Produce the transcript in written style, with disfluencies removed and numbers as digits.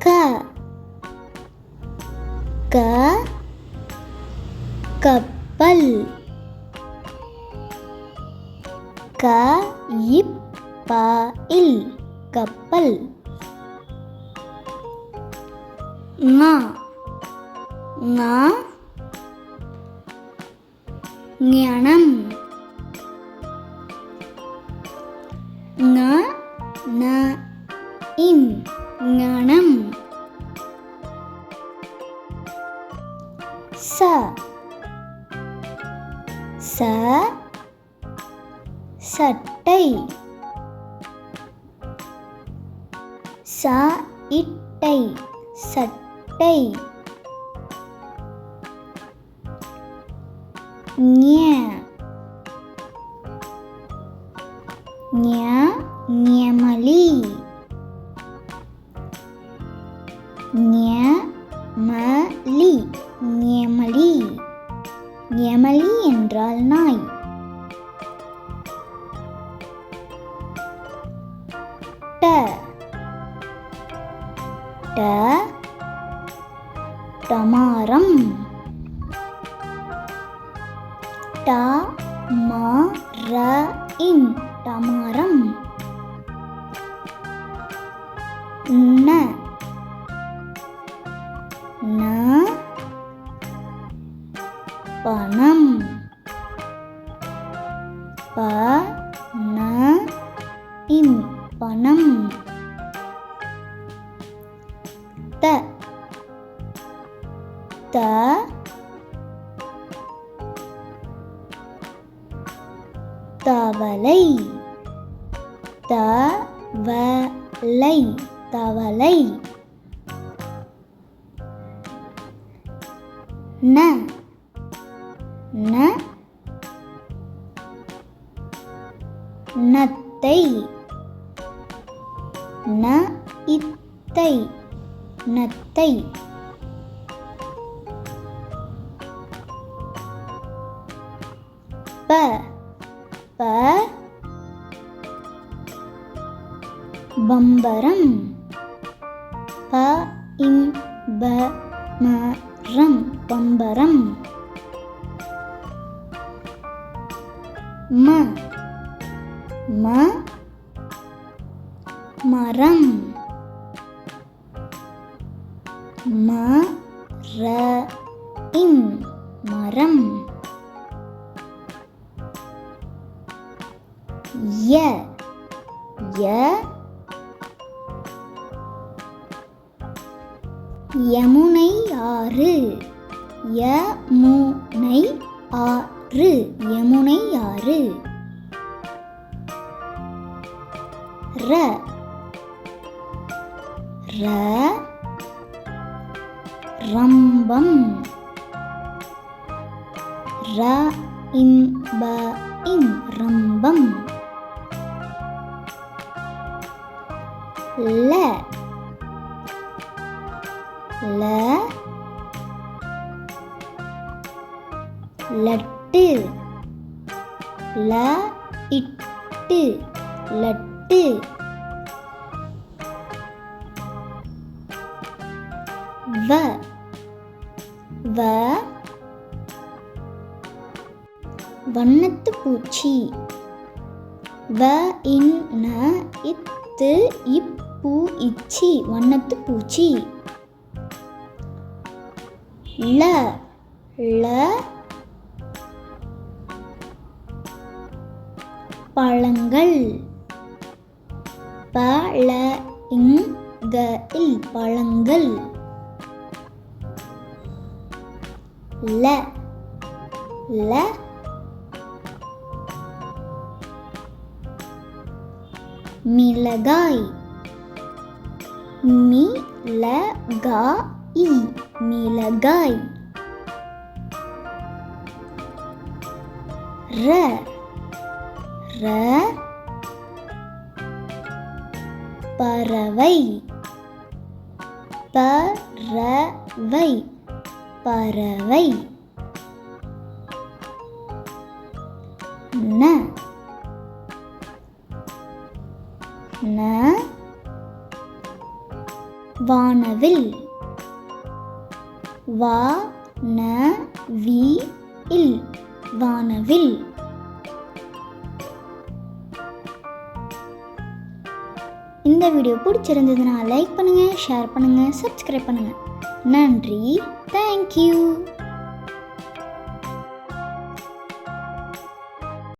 க க கப்பல் க இப் ப இல் கப்பல் ங ஞ ஞனம் ங ந இன் ஞனம் ச ச சட்டை ச இட்டை சட்டை ஞ ஞ ஞமலி ஞமலி ஞமலி ஞமலி என்றால் நாய் ட ட டமாரம் ட ம ர இன் டமாரம் ந ந பணம் ப ந இன் பணம் த த தவளை தவளை தவளை ந ந நத்தை ந இத்தை நத்தை ப ப பம்பரம் ப இம் ப ம ரம் பம்பரம் ம ம மரம் ம ர இம் மரம் ய ய யமுனை ஆறு யமுனை ஆறு யமுனை ஆறு ர ர ரம்பம் ர இம் ப இம் ரம்பம் ல ல லட்டு ல இட்டு லட்டு வ வ வண்ணத்து பூச்சி வ இன் ந இத்து இப்பு இச்சி வண்ணத்து பூச்சி ல ல பழங்கள் பழ இங்க இல் பழங்கள் ல ல மிளகாய் மிளகாய் மிளகாய் ர ர பறவை பறவை பறவை ந ந வானவில். வா-ந-வி-இல் வானவில். இந்த வீடியோ பிடிச்சிருந்ததுன்னா லைக் பண்ணுங்கள், ஷேர் பண்ணுங்கள், சப்ஸ்கிரைப் பண்ணுங்கள். நன்றி. தேங்க்யூ.